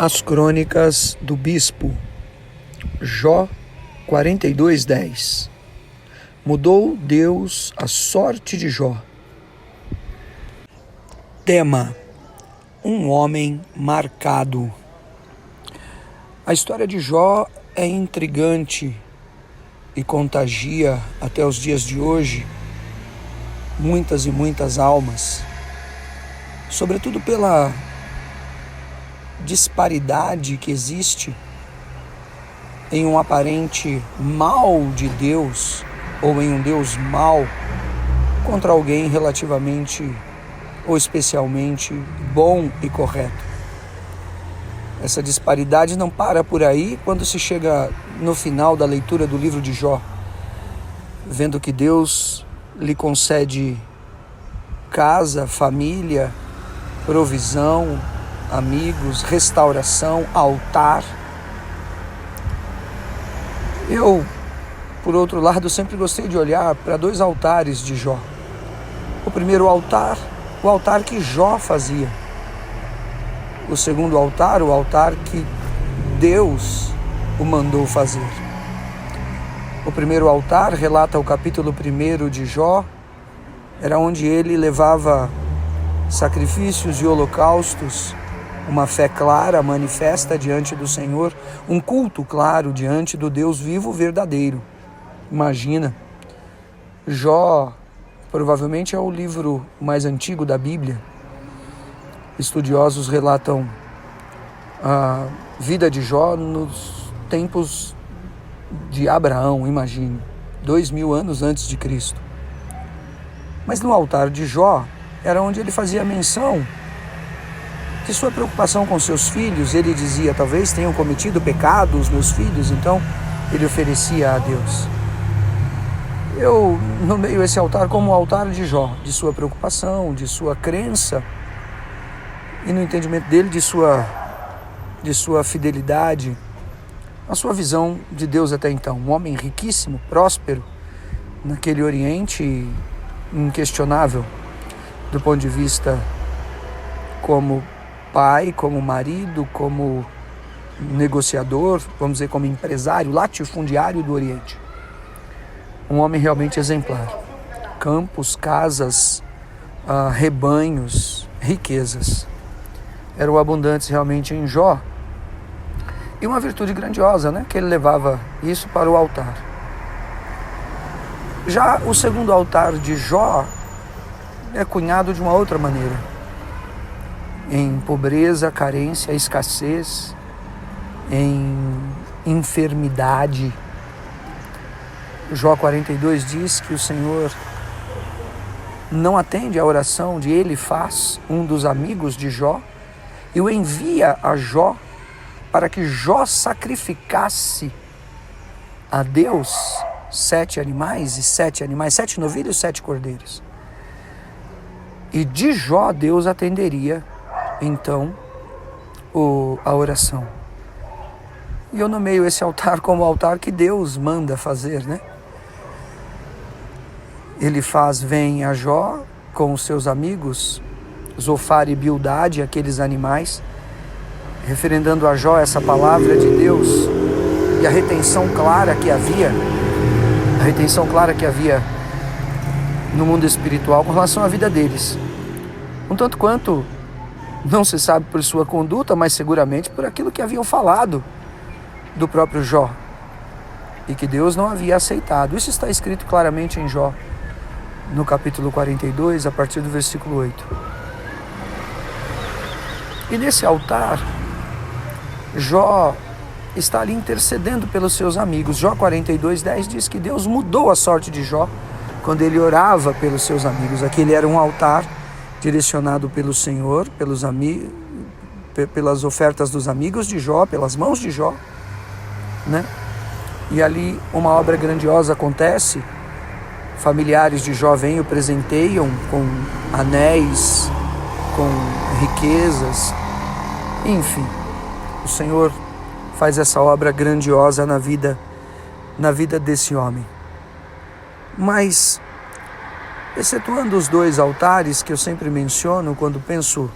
As Crônicas do Bispo, Jó 42:10. Mudou Deus a sorte de Jó. Tema: um homem marcado. A história de Jó é intrigante e contagia até os dias de hoje muitas e muitas almas, sobretudo pela disparidade que existe em um aparente mal de Deus ou em um Deus mau contra alguém relativamente ou especialmente bom e correto. Essa disparidade não para por aí quando se chega no final da leitura do livro de Jó, vendo que Deus lhe concede casa, família, provisão, amigos, restauração, altar. Eu, por outro lado, sempre gostei de olhar para dois altares de Jó. O primeiro altar, o altar que Jó fazia. O segundo altar, o altar que Deus o mandou fazer. O primeiro altar, relata o capítulo 1 de Jó, era onde ele levava sacrifícios e holocaustos, uma fé clara, manifesta diante do Senhor, um culto claro diante do Deus vivo verdadeiro. Imagina, Jó provavelmente é o livro mais antigo da Bíblia. Estudiosos relatam a vida de Jó nos tempos de Abraão, imagine, 2000 anos antes de Cristo. Mas no altar de Jó era onde ele fazia menção de sua preocupação com seus filhos. Ele dizia: talvez tenham cometido pecado os meus filhos, então ele oferecia a Deus. Eu nomeio esse altar como o altar de Jó, de sua preocupação, de sua crença e, no entendimento dele, de sua fidelidade, a sua visão de Deus até então. Um homem riquíssimo, próspero, naquele Oriente inquestionável, do ponto de vista como pai, como marido, como negociador, vamos dizer, como empresário, latifundiário do Oriente. Um homem realmente exemplar. Campos, casas, rebanhos, riquezas eram abundantes realmente em Jó. E uma virtude grandiosa, né? Que ele levava isso para o altar. Já o segundo altar de Jó é cunhado de uma outra maneira. Em pobreza, carência, escassez, em enfermidade. Jó 42 diz que o Senhor não atende à oração de Elifaz, um dos amigos de Jó, e o envia a Jó para que Jó sacrificasse a Deus 7 novilhos e 7 cordeiros. E de Jó Deus atenderia então a oração. E eu nomeio esse altar como o altar que Deus manda fazer, né? Elifaz vem a Jó com os seus amigos, Zofar e Bildade, aqueles animais, referendando a Jó essa palavra de Deus e a retenção clara que havia no mundo espiritual com relação à vida deles. Um tanto quanto não se sabe por sua conduta, mas seguramente por aquilo que haviam falado do próprio Jó e que Deus não havia aceitado. Isso está escrito claramente em Jó, no capítulo 42, a partir do versículo 8. E nesse altar, Jó está ali intercedendo pelos seus amigos. Jó 42:10 diz que Deus mudou a sorte de Jó quando ele orava pelos seus amigos. Aquele era um altar direcionado pelo Senhor, pelas ofertas dos amigos de Jó, pelas mãos de Jó, né? E ali uma obra grandiosa acontece. Familiares de Jó vêm e o presenteiam com anéis, com riquezas, enfim. O Senhor faz essa obra grandiosa na vida desse homem. Mas, excetuando os dois altares que eu sempre menciono quando penso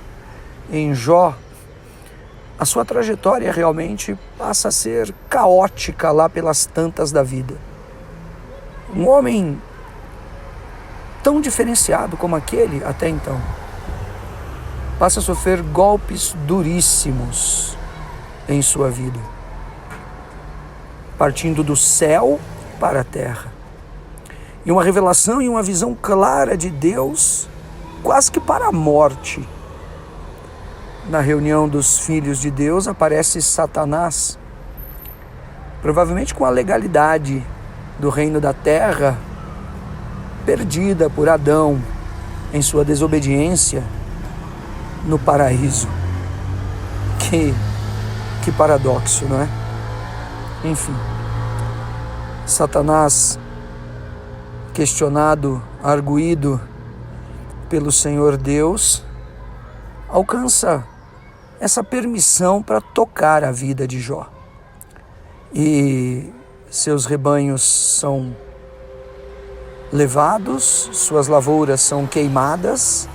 em Jó, a sua trajetória realmente passa a ser caótica lá pelas tantas da vida. Um homem tão diferenciado como aquele até então passa a sofrer golpes duríssimos em sua vida, partindo do céu para a terra. E uma revelação e uma visão clara de Deus, quase que para a morte. Na reunião dos filhos de Deus aparece Satanás, provavelmente com a legalidade do reino da terra, perdida por Adão em sua desobediência no paraíso. Que paradoxo, não é? Enfim, Satanás, questionado, arguído pelo Senhor Deus, alcança essa permissão para tocar a vida de Jó. E seus rebanhos são levados, suas lavouras são queimadas.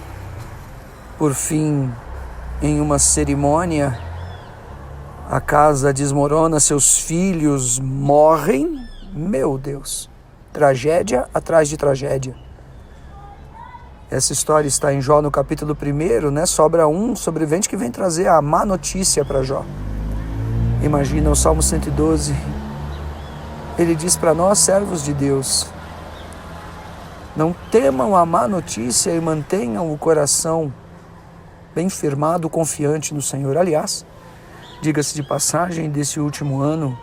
Por fim, em uma cerimônia, a casa desmorona, seus filhos morrem. Meu Deus, tragédia atrás de tragédia. Essa história está em Jó no capítulo 1, né? Sobra um sobrevivente que vem trazer a má notícia para Jó. Imagina o Salmo 112. Ele diz para nós, servos de Deus: não temam a má notícia e mantenham o coração bem firmado, confiante no Senhor. Aliás, diga-se de passagem, desse último ano,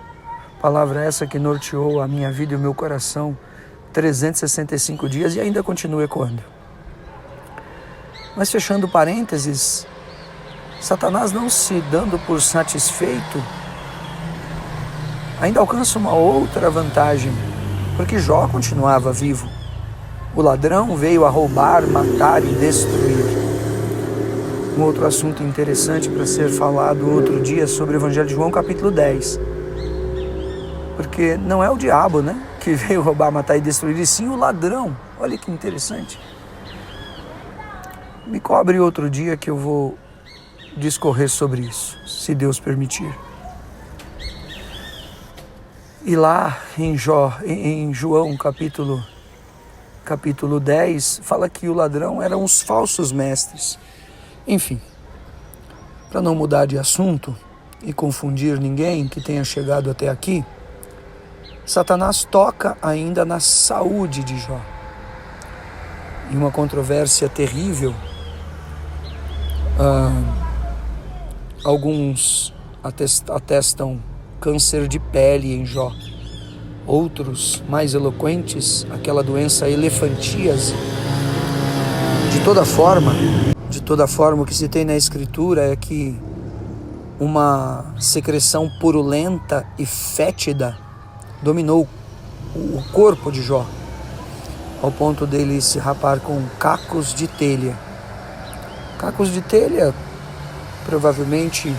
palavra essa que norteou a minha vida e o meu coração 365 dias e ainda continua ecoando. Mas fechando parênteses, Satanás, não se dando por satisfeito, ainda alcança uma outra vantagem, porque Jó continuava vivo. O ladrão veio a roubar, matar e destruir. Um outro assunto interessante para ser falado outro dia sobre o Evangelho de João, capítulo 10. Porque não é o diabo, né, que veio roubar, matar e destruir, e sim o ladrão. Olha que interessante. Me cobre outro dia que eu vou discorrer sobre isso, se Deus permitir. E lá em João capítulo 10, fala que o ladrão eram os falsos mestres. Enfim, para não mudar de assunto e confundir ninguém que tenha chegado até aqui, Satanás toca ainda na saúde de Jó. Em uma controvérsia terrível, alguns atestam câncer de pele em Jó. Outros, mais eloquentes, aquela doença elefantíase. De toda forma, o que se tem na Escritura é que uma secreção purulenta e fétida dominou o corpo de Jó, ao ponto dele se rapar com cacos de telha. Cacos de telha, provavelmente,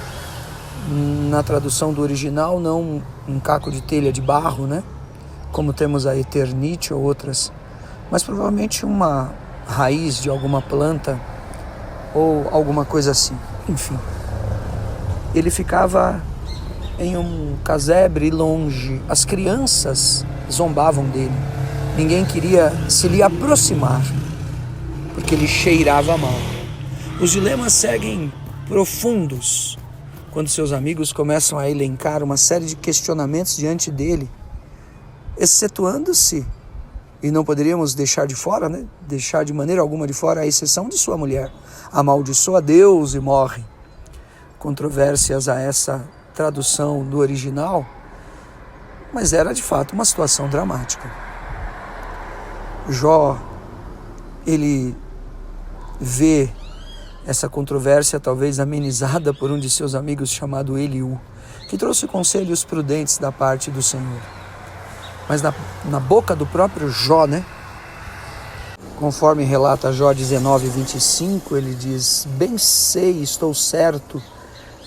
na tradução do original, não um caco de telha de barro, né? Como temos a eternite ou outras, mas provavelmente uma raiz de alguma planta ou alguma coisa assim. Enfim, ele ficava em um casebre longe. As crianças zombavam dele. Ninguém queria se lhe aproximar, porque ele cheirava mal. Os dilemas seguem profundos quando seus amigos começam a elencar uma série de questionamentos diante dele, excetuando-se, e não poderíamos deixar de fora, né? Deixar de maneira alguma de fora, a exceção de sua mulher. Amaldiçoa Deus e morre. Controvérsias a essa tradução do original, mas era de fato uma situação dramática. Jó, ele vê essa controvérsia talvez amenizada por um de seus amigos chamado Eliú, que trouxe conselhos prudentes da parte do Senhor. Mas na boca do próprio Jó, né? Conforme relata Jó 19:25, ele diz: bem sei, estou certo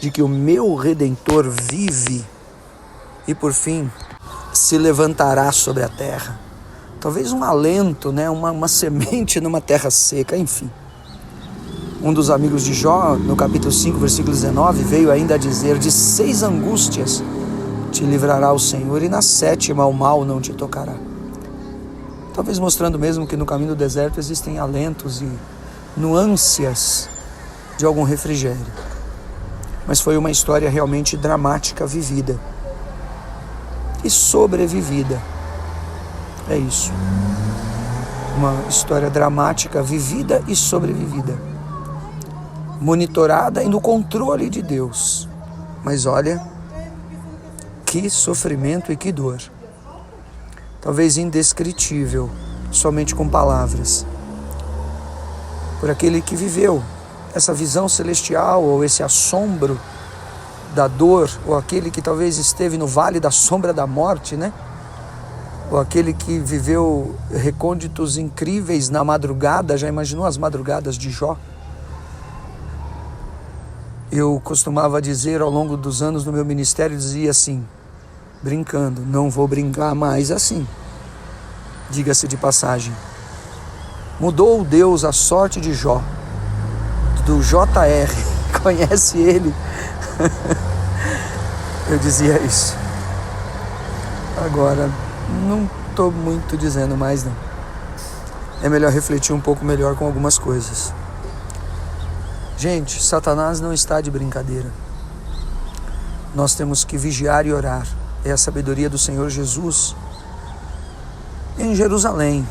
de que o meu Redentor vive e por fim se levantará sobre a terra. Talvez um alento, né? uma semente numa terra seca, enfim. Um dos amigos de Jó, no capítulo 5, versículo 19, veio ainda a dizer: de 6 angústias te livrará o Senhor, e na 7ª o mal não te tocará. Talvez mostrando mesmo que no caminho do deserto existem alentos e nuances de algum refrigério. Mas foi uma história realmente dramática vivida e sobrevivida. É isso. Uma história dramática vivida e sobrevivida. Monitorada e no controle de Deus. Mas olha, que sofrimento e que dor. Talvez indescritível, somente com palavras. Por aquele que viveu essa visão celestial, ou esse assombro da dor, ou aquele que talvez esteve no vale da sombra da morte, né? Ou aquele que viveu recônditos incríveis na madrugada. Já imaginou as madrugadas de Jó? Eu costumava dizer ao longo dos anos no meu ministério, dizia assim, brincando: não vou brincar mais assim. Diga-se de passagem. Mudou Deus a sorte de Jó, do JR, conhece ele? Eu dizia isso. Agora, não estou muito dizendo mais não. É melhor refletir um pouco melhor com algumas coisas. Gente, Satanás não está de brincadeira. Nós temos que vigiar e orar. É a sabedoria do Senhor Jesus em Jerusalém,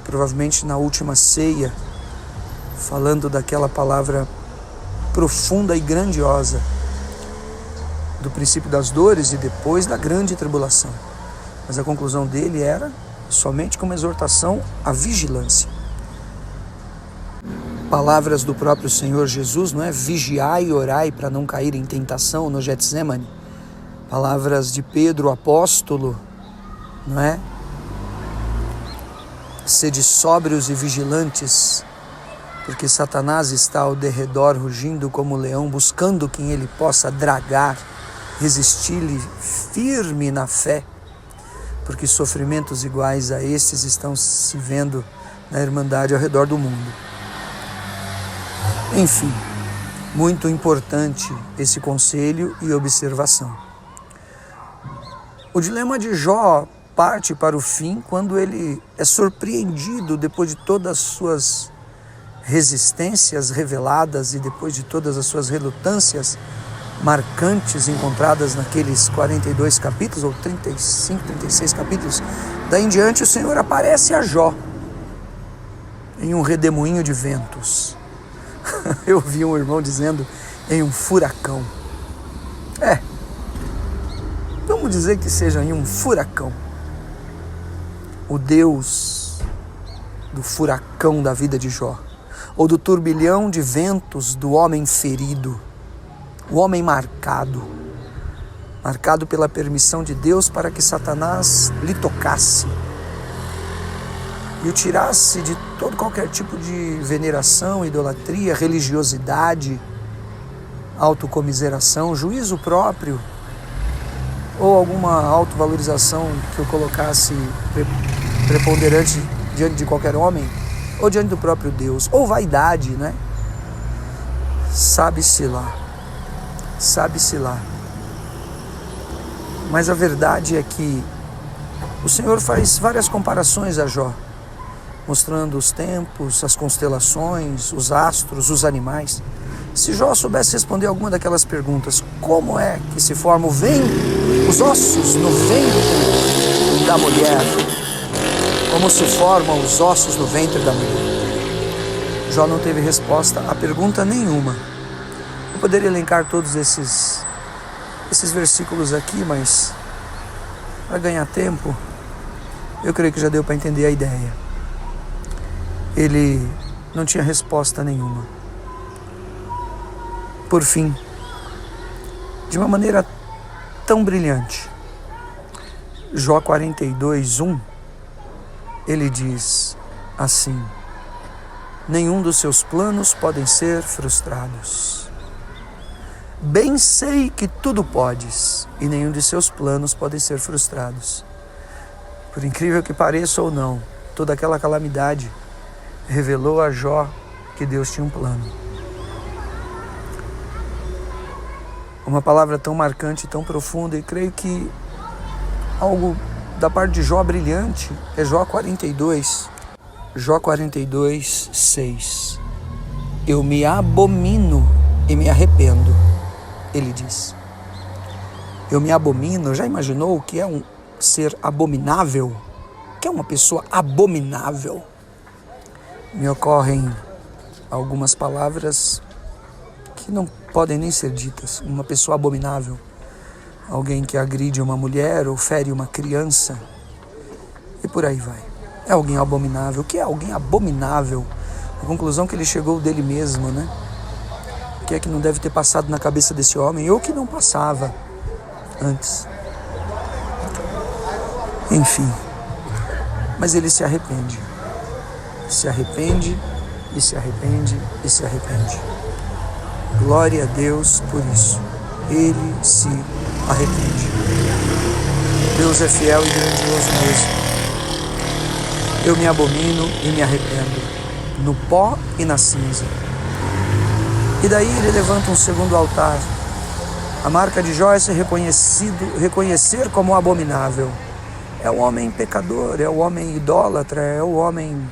provavelmente na última ceia, falando daquela palavra profunda e grandiosa do princípio das dores e depois da grande tribulação. Mas a conclusão dele era somente como exortação à vigilância. Palavras do próprio Senhor Jesus, não é? Vigiai e orai para não cair em tentação no Getsemane. Palavras de Pedro, apóstolo, não é? Sede sóbrios e vigilantes, porque Satanás está ao derredor rugindo como leão, buscando quem ele possa dragar, resistir-lhe firme na fé, porque sofrimentos iguais a estes estão se vendo na Irmandade ao redor do mundo. Enfim, muito importante esse conselho e observação. O dilema de Jó parte para o fim quando ele é surpreendido depois de todas as suas resistências reveladas e depois de todas as suas relutâncias marcantes encontradas naqueles 42 capítulos, ou 35, 36 capítulos. Daí em diante o Senhor aparece a Jó em um redemoinho de ventos. Eu vi um irmão dizendo em um furacão. Vamos dizer que seja em um furacão. O Deus do furacão da vida de Jó, ou do turbilhão de ventos do homem ferido, o homem marcado pela permissão de Deus para que Satanás lhe tocasse e o tirasse de todo qualquer tipo de veneração, idolatria, religiosidade, autocomiseração, juízo próprio, ou alguma autovalorização que o colocasse preponderante diante de qualquer homem, ou diante do próprio Deus, ou vaidade, né? Sabe-se lá. Mas a verdade é que o Senhor faz várias comparações a Jó, mostrando os tempos, as constelações, os astros, os animais. Se Jó soubesse responder alguma daquelas perguntas, como é que se formam os ossos no ventre da mulher? Como se formam os ossos no ventre da mulher? Jó não teve resposta a pergunta nenhuma. Eu poderia elencar todos esses versículos aqui, mas para ganhar tempo, eu creio que já deu para entender a ideia. Ele não tinha resposta nenhuma. Por fim, de uma maneira tão brilhante, Jó 42:1, ele diz assim: nenhum dos seus planos podem ser frustrados. Bem sei que tudo podes, e nenhum de seus planos podem ser frustrados. Por incrível que pareça ou não, toda aquela calamidade revelou a Jó que Deus tinha um plano. uma palavra tão marcante, tão profunda, e creio que algo da parte de Jó brilhante é Jó 42. Jó 42, 6. Eu me abomino e me arrependo, ele diz. Eu me abomino, já imaginou o que é um ser abominável? O que é uma pessoa abominável? Me ocorrem algumas palavras que não podem nem ser ditas. Uma pessoa abominável, alguém que agride uma mulher ou fere uma criança, e por aí vai. É alguém abominável. O que é alguém abominável? A conclusão que ele chegou dele mesmo, né? O que é que não deve ter passado na cabeça desse homem, ou que não passava antes. Enfim, mas ele se arrepende. Se arrepende, e se arrepende, e se arrepende. Glória a Deus por isso. Ele se arrepende. Deus é fiel e grandioso mesmo. Eu me abomino e me arrependo, no pó e na cinza. E daí ele levanta um segundo altar. A marca de Jó é ser reconhecer como abominável. É o homem pecador, é o homem idólatra, é o homem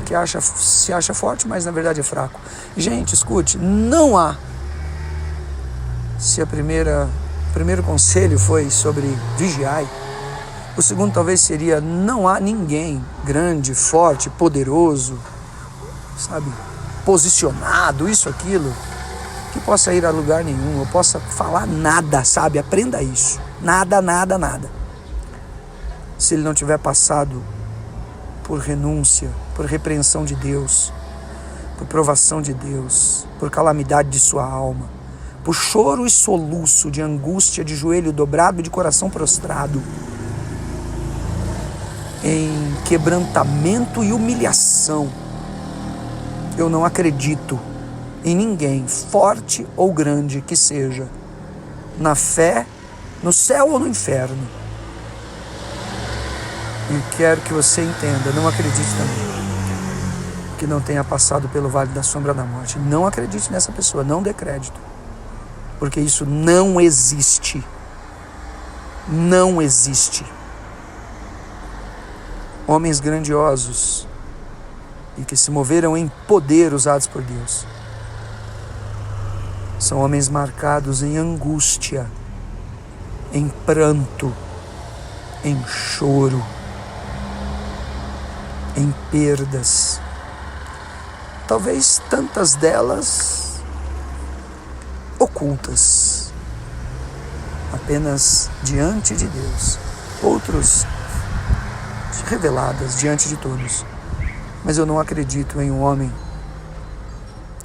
que se acha forte, mas na verdade é fraco. Gente, escute, não há. Se o primeiro conselho foi sobre vigiai, o segundo talvez seria: não há ninguém grande, forte, poderoso, sabe, posicionado, isso, aquilo, que possa ir a lugar nenhum, ou possa falar nada, sabe? Aprenda isso. Nada, nada, nada. Se ele não tiver passado por renúncia, por repreensão de Deus, por provação de Deus, por calamidade de sua alma, por choro e soluço, de angústia, de joelho dobrado e de coração prostrado, em quebrantamento e humilhação, eu não acredito em ninguém, forte ou grande que seja, na fé, no céu ou no inferno. E quero que você entenda, não acredite também que não tenha passado pelo vale da sombra da morte. Não acredite nessa pessoa, não dê crédito, porque isso não existe. Não existe. Homens grandiosos e que se moveram em poder usados por Deus são homens marcados em angústia, em pranto, em choro, em perdas. Talvez tantas delas ocultas, apenas diante de Deus. Outros reveladas diante de todos. Mas eu não acredito em um homem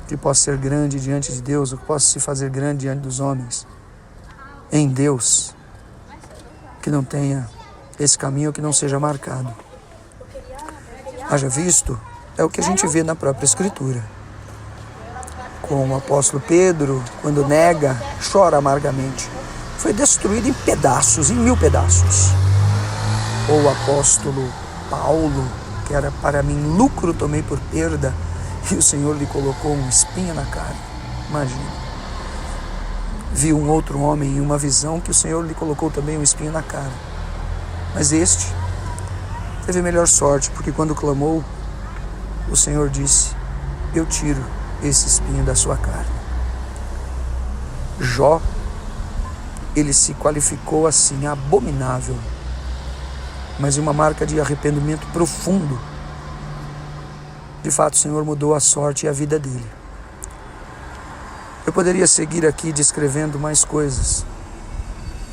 que possa ser grande diante de Deus, ou que possa se fazer grande diante dos homens, em Deus, que não tenha esse caminho, que não seja marcado. Haja visto, é o que a gente vê na própria Escritura. Com o apóstolo Pedro, quando nega, chora amargamente. Foi destruído em pedaços, em 1000 pedaços. Ou o apóstolo Paulo, que era para mim lucro, tomei por perda, e o Senhor lhe colocou um espinho na carne. Imagina. Viu um outro homem em uma visão que o Senhor lhe colocou também um espinho na carne. Mas este teve melhor sorte, porque quando clamou, o Senhor disse: eu tiro esse espinho da sua carne. Jó, ele se qualificou assim, abominável, mas uma marca de arrependimento profundo. De fato, o Senhor mudou a sorte e a vida dele. Eu poderia seguir aqui descrevendo mais coisas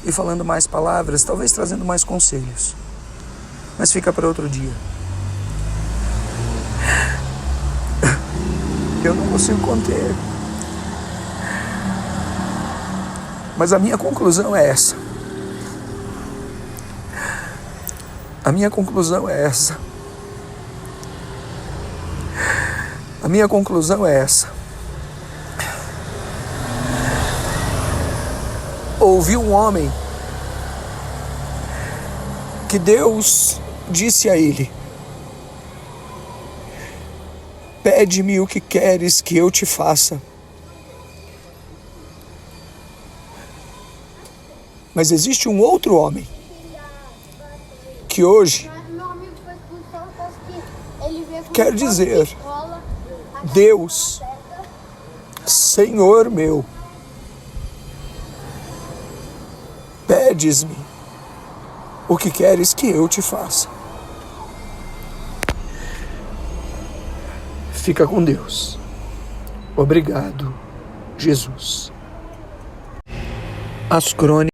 e falando mais palavras, talvez trazendo mais conselhos, mas fica para outro dia. Eu não consigo conter. Mas a minha conclusão é essa. A minha conclusão é essa. A minha conclusão é essa. Ouvi um homem que Deus disse a ele: pede-me o que queres que eu te faça. Mas existe um outro homem que hoje quer dizer: Deus, Senhor meu, pedes-me o que queres que eu te faça. Fica com Deus. Obrigado, Jesus. As crônicas